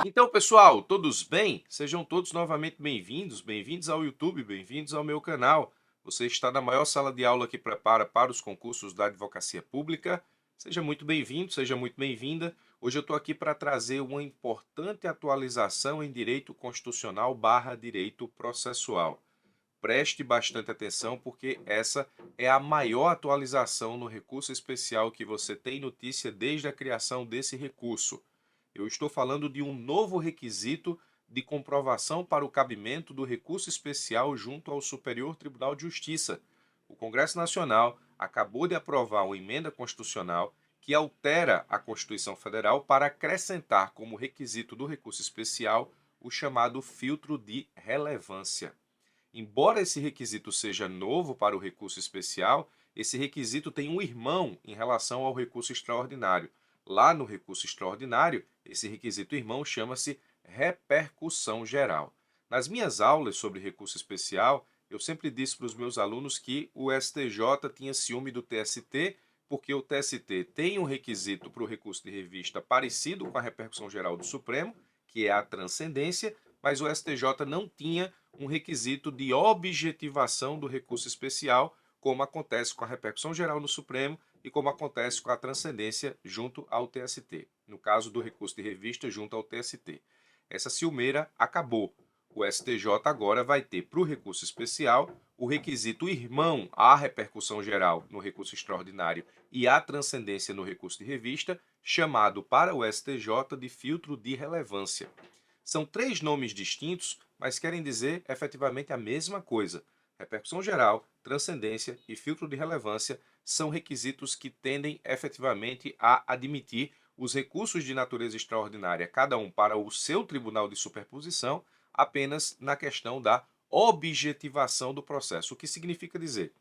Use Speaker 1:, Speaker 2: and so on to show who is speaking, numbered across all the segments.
Speaker 1: Então, pessoal, todos bem? Sejam todos novamente bem-vindos, bem-vindos ao YouTube, bem-vindos ao meu canal. Você está na maior sala de aula que prepara para os concursos da advocacia pública. Seja muito bem-vindo, seja muito bem-vinda. Hoje eu estou aqui para trazer uma importante atualização em direito constitucional / direito processual. Preste bastante atenção porque essa é a maior atualização no recurso especial que você tem notícia desde a criação desse recurso. Eu estou falando de um novo requisito de comprovação para o cabimento do recurso especial junto ao Superior Tribunal de Justiça. O Congresso Nacional acabou de aprovar uma emenda constitucional que altera a Constituição Federal para acrescentar como requisito do recurso especial o chamado filtro de relevância. Embora esse requisito seja novo para o recurso especial, esse requisito tem um irmão em relação ao recurso extraordinário. Lá no recurso extraordinário, esse requisito irmão chama-se repercussão geral. Nas minhas aulas sobre recurso especial, eu sempre disse para os meus alunos que o STJ tinha ciúme do TST, porque o TST tem um requisito para o recurso de revista parecido com a repercussão geral do Supremo, que é a transcendência, mas o STJ não tinha um requisito de objetivação do recurso especial, como acontece com a repercussão geral no Supremo e como acontece com a transcendência junto ao TST, no caso do recurso de revista junto ao TST. Essa ciumeira acabou. O STJ agora vai ter para o recurso especial o requisito irmão à repercussão geral no recurso extraordinário e à transcendência no recurso de revista, chamado para o STJ de filtro de relevância. São três nomes distintos, mas querem dizer efetivamente a mesma coisa. Repercussão geral, transcendência e filtro de relevância são requisitos que tendem efetivamente a admitir os recursos de natureza extraordinária, cada um para o seu tribunal de superposição, apenas na questão da objetivação do processo. O que significa dizer?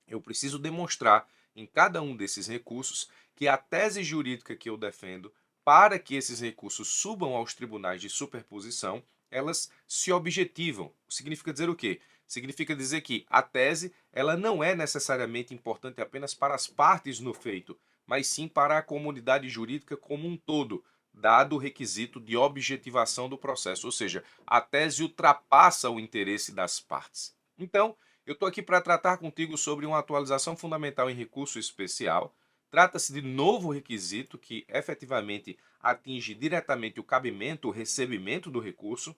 Speaker 1: Eu preciso demonstrar em cada um desses recursos que a tese jurídica que eu defendo, para que esses recursos subam aos tribunais de superposição, elas se objetivam. Significa dizer o quê? Significa dizer que a tese ela não é necessariamente importante apenas para as partes no feito, mas sim para a comunidade jurídica como um todo, dado o requisito de objetivação do processo, ou seja, a tese ultrapassa o interesse das partes. Então, eu estou aqui para tratar contigo sobre uma atualização fundamental em recurso especial. Trata-se de novo requisito que efetivamente atinge diretamente o cabimento, o recebimento do recurso.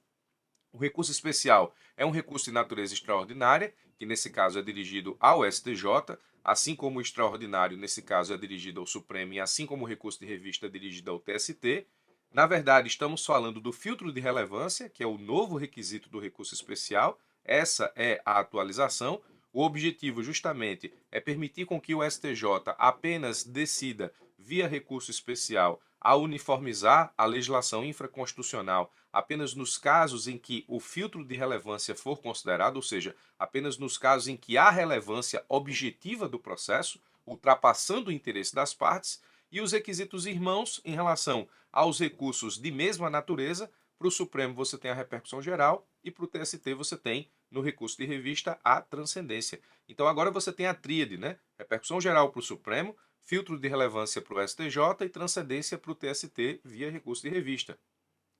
Speaker 1: O recurso especial é um recurso de natureza extraordinária, que nesse caso é dirigido ao STJ, assim como o extraordinário, nesse caso, é dirigido ao Supremo, e assim como o recurso de revista é dirigido ao TST. Na verdade, estamos falando do filtro de relevância, que é o novo requisito do recurso especial. Essa é a atualização. O objetivo, justamente, é permitir com que o STJ apenas decida, via recurso especial, a uniformizar a legislação infraconstitucional apenas nos casos em que o filtro de relevância for considerado, ou seja, apenas nos casos em que há relevância objetiva do processo, ultrapassando o interesse das partes, e os requisitos irmãos em relação aos recursos de mesma natureza. Para o Supremo você tem a repercussão geral e para o TST você tem, no recurso de revista, a transcendência. Então agora você tem a tríade, né? Repercussão geral para o Supremo, filtro de relevância para o STJ e transcendência para o TST via recurso de revista.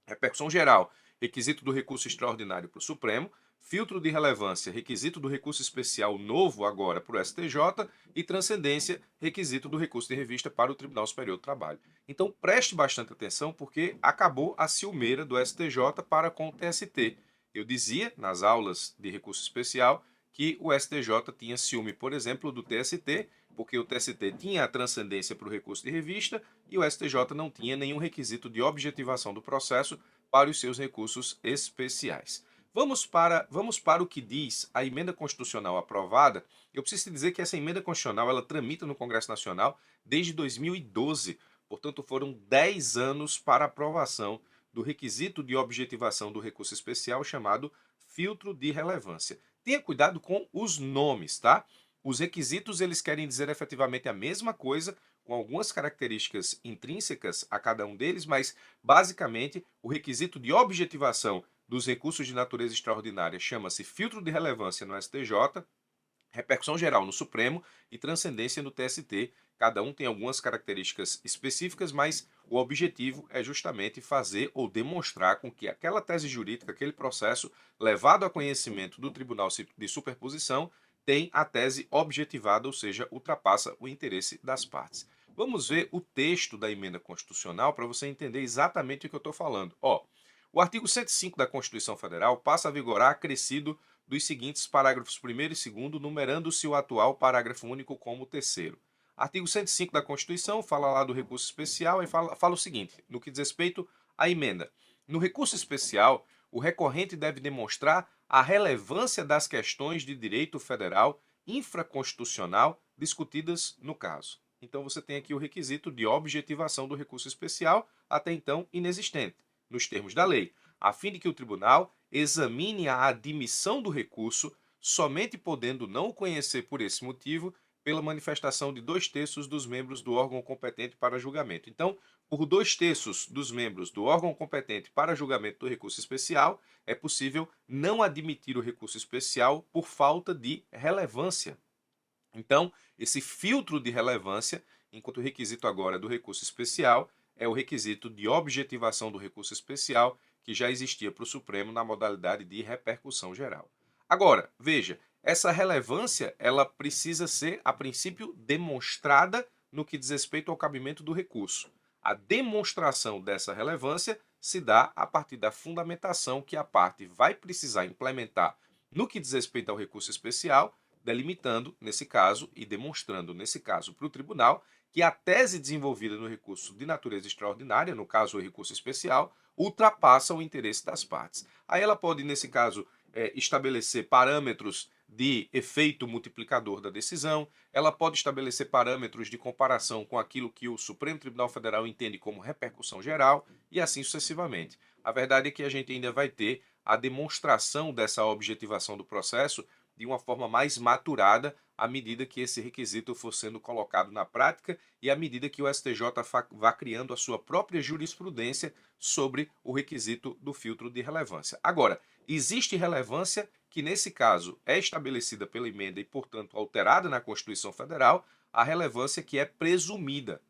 Speaker 1: Repercussão geral, requisito do recurso extraordinário para o Supremo, filtro de relevância, requisito do recurso especial novo agora para o STJ e transcendência, requisito do recurso de revista para o Tribunal Superior do Trabalho. Então preste bastante atenção porque acabou a ciumeira do STJ para com o TST. Eu dizia nas aulas de recurso especial que o STJ tinha ciúme, por exemplo, do TST, porque o TST tinha a transcendência para o recurso de revista e o STJ não tinha nenhum requisito de objetivação do processo para os seus recursos especiais. Vamos para o que diz a emenda constitucional aprovada. Eu preciso te dizer que essa emenda constitucional ela tramita no Congresso Nacional desde 2012, portanto foram 10 anos para aprovação do requisito de objetivação do recurso especial chamado filtro de relevância. Tenha cuidado com os nomes, tá? Os requisitos eles querem dizer efetivamente a mesma coisa, com algumas características intrínsecas a cada um deles, mas basicamente o requisito de objetivação dos recursos de natureza extraordinária chama-se filtro de relevância no STJ, repercussão geral no Supremo e transcendência no TST, Cada um tem algumas características específicas, mas o objetivo é justamente fazer ou demonstrar com que aquela tese jurídica, aquele processo levado a conhecimento do Tribunal de Superposição tem a tese objetivada, ou seja, ultrapassa o interesse das partes. Vamos ver o texto da emenda constitucional para você entender exatamente o que eu estou falando. Ó, o artigo 105 da Constituição Federal passa a vigorar acrescido dos seguintes parágrafos 1º e 2º, numerando-se o atual parágrafo único como terceiro. Artigo 105 da Constituição fala lá do recurso especial e fala o seguinte, no que diz respeito à emenda. No recurso especial, o recorrente deve demonstrar a relevância das questões de direito federal infraconstitucional discutidas no caso. Então você tem aqui o requisito de objetivação do recurso especial, até então inexistente, nos termos da lei, a fim de que o tribunal examine a admissão do recurso, somente podendo não o conhecer por esse motivo, pela manifestação de 2/3 dos membros do órgão competente para julgamento. Então, por 2/3 dos membros do órgão competente para julgamento do recurso especial, é possível não admitir o recurso especial por falta de relevância. Então, esse filtro de relevância, enquanto o requisito agora do recurso especial é o requisito de objetivação do recurso especial que já existia para o Supremo na modalidade de repercussão geral. Agora, veja, essa relevância ela precisa ser, a princípio, demonstrada no que diz respeito ao cabimento do recurso. A demonstração dessa relevância se dá a partir da fundamentação que a parte vai precisar implementar no que diz respeito ao recurso especial, delimitando, nesse caso, e demonstrando, nesse caso, para o tribunal, que a tese desenvolvida no recurso de natureza extraordinária, no caso o recurso especial, ultrapassa o interesse das partes. Aí ela pode, nesse caso, estabelecer parâmetros de efeito multiplicador da decisão, ela pode estabelecer parâmetros de comparação com aquilo que o Supremo Tribunal Federal entende como repercussão geral e assim sucessivamente. A verdade é que a gente ainda vai ter a demonstração dessa objetivação do processo de uma forma mais maturada à medida que esse requisito for sendo colocado na prática e à medida que o STJ vá criando a sua própria jurisprudência sobre o requisito do filtro de relevância. Agora, existe relevância que, nesse caso, é estabelecida pela emenda e, portanto, alterada na Constituição Federal, a relevância que é presumida.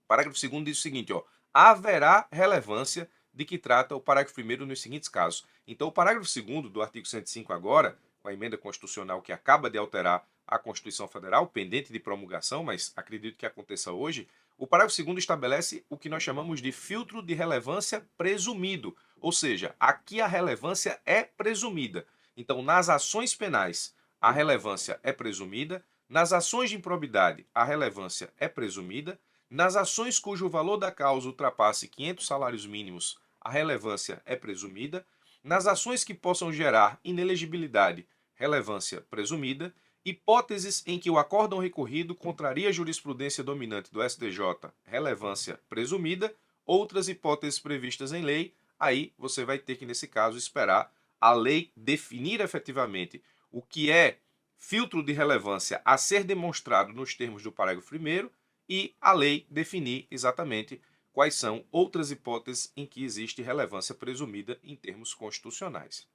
Speaker 1: O parágrafo 2º diz o seguinte, ó, haverá relevância de que trata o parágrafo 1º nos seguintes casos. Então, o parágrafo 2º do artigo 105 agora, com a emenda constitucional que acaba de alterar a Constituição Federal, pendente de promulgação, mas acredito que aconteça hoje, o parágrafo 2º estabelece o que nós chamamos de filtro de relevância presumido, ou seja, aqui a relevância é presumida. Então, nas ações penais, a relevância é presumida, nas ações de improbidade, a relevância é presumida, nas ações cujo valor da causa ultrapasse 500 salários mínimos, a relevância é presumida, nas ações que possam gerar inelegibilidade, relevância presumida, hipóteses em que o acórdão recorrido contraria a jurisprudência dominante do STJ, relevância presumida, outras hipóteses previstas em lei, aí você vai ter que, nesse caso, esperar a lei definir efetivamente o que é filtro de relevância a ser demonstrado nos termos do parágrafo 1º e a lei definir exatamente quais são outras hipóteses em que existe relevância presumida em termos constitucionais.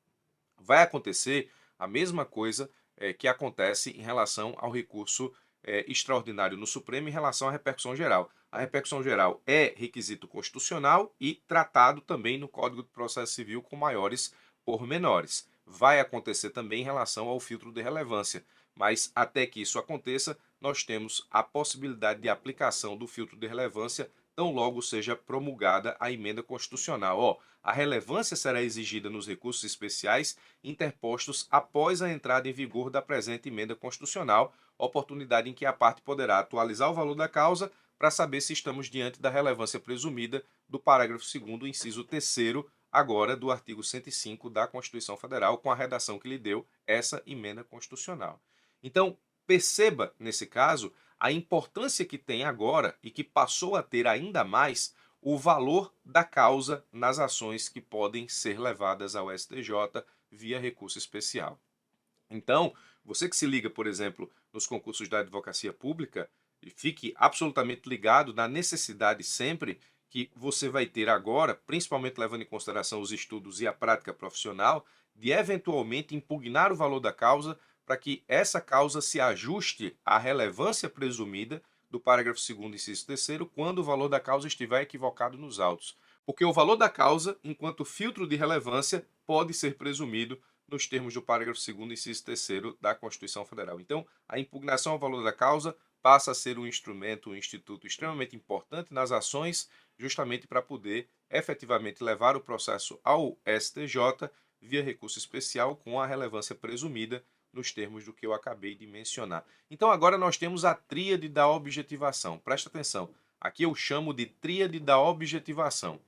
Speaker 1: Vai acontecer a mesma coisa que acontece em relação ao recurso extraordinário no Supremo em relação à repercussão geral. A repercussão geral é requisito constitucional e tratado também no Código de Processo Civil com maiores pormenores. Vai acontecer também em relação ao filtro de relevância, mas até que isso aconteça, nós temos a possibilidade de aplicação do filtro de relevância tão logo seja promulgada a emenda constitucional. A relevância será exigida nos recursos especiais interpostos após a entrada em vigor da presente emenda constitucional, oportunidade em que a parte poderá atualizar o valor da causa para saber se estamos diante da relevância presumida do parágrafo 2º, inciso 3º, agora do artigo 105 da Constituição Federal, com a redação que lhe deu essa emenda constitucional. Então, perceba, nesse caso, a importância que tem agora e que passou a ter ainda mais o valor da causa nas ações que podem ser levadas ao STJ via recurso especial. Então, você que se liga, por exemplo, nos concursos da advocacia pública, fique absolutamente ligado na necessidade sempre que você vai ter agora, principalmente levando em consideração os estudos e a prática profissional, de eventualmente impugnar o valor da causa para que essa causa se ajuste à relevância presumida do parágrafo 2º, inciso 3º, quando o valor da causa estiver equivocado nos autos. Porque o valor da causa, enquanto filtro de relevância, pode ser presumido nos termos do parágrafo 2º, inciso 3º da Constituição Federal. Então, a impugnação ao valor da causa passa a ser um instrumento, um instituto extremamente importante nas ações, justamente para poder efetivamente levar o processo ao STJ via recurso especial com a relevância presumida nos termos do que eu acabei de mencionar. Então agora nós temos a tríade da objetivação. Presta atenção, aqui eu chamo de tríade da objetivação.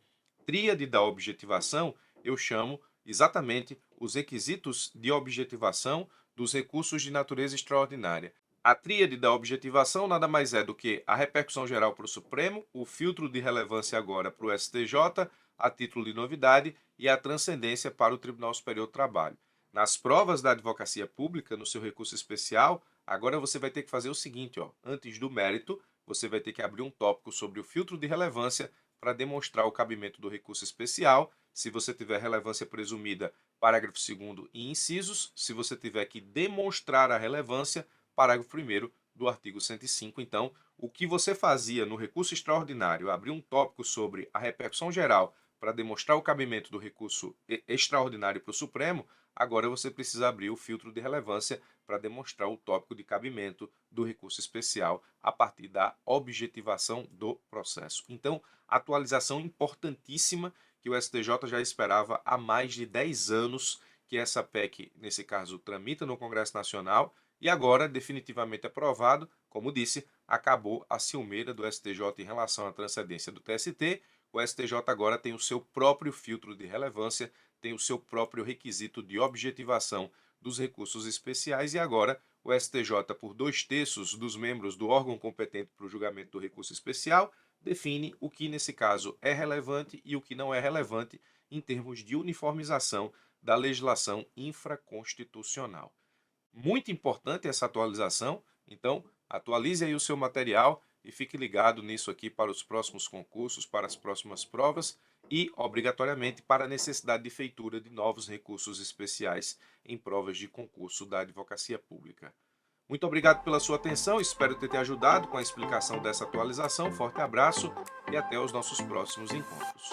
Speaker 1: Tríade da objetivação eu chamo exatamente os requisitos de objetivação dos recursos de natureza extraordinária. A tríade da objetivação nada mais é do que a repercussão geral para o Supremo, o filtro de relevância agora para o STJ, a título de novidade, e a transcendência para o Tribunal Superior do Trabalho. Nas provas da advocacia pública, no seu recurso especial, agora você vai ter que fazer o seguinte, antes do mérito, você vai ter que abrir um tópico sobre o filtro de relevância para demonstrar o cabimento do recurso especial, se você tiver relevância presumida, parágrafo 2º e incisos, se você tiver que demonstrar a relevância, parágrafo 1º do artigo 105. Então, o que você fazia no recurso extraordinário, abrir um tópico sobre a repercussão geral para demonstrar o cabimento do recurso extraordinário para o Supremo, agora você precisa abrir o filtro de relevância para demonstrar o tópico de cabimento do recurso especial a partir da objetivação do processo. Então, atualização importantíssima que o STJ já esperava há mais de 10 anos que essa PEC, nesse caso, tramita no Congresso Nacional e agora, definitivamente aprovado, como disse, acabou a ciumeira do STJ em relação à transcendência do TST. O STJ agora tem o seu próprio filtro de relevância, tem o seu próprio requisito de objetivação dos recursos especiais e agora o STJ, por 2/3 dos membros do órgão competente para o julgamento do recurso especial, define o que nesse caso é relevante e o que não é relevante em termos de uniformização da legislação infraconstitucional. Muito importante essa atualização, então atualize aí o seu material e fique ligado nisso aqui para os próximos concursos, para as próximas provas e, obrigatoriamente, para a necessidade de feitura de novos recursos especiais em provas de concurso da advocacia pública. Muito obrigado pela sua atenção, espero ter te ajudado com a explicação dessa atualização. Forte abraço e até os nossos próximos encontros.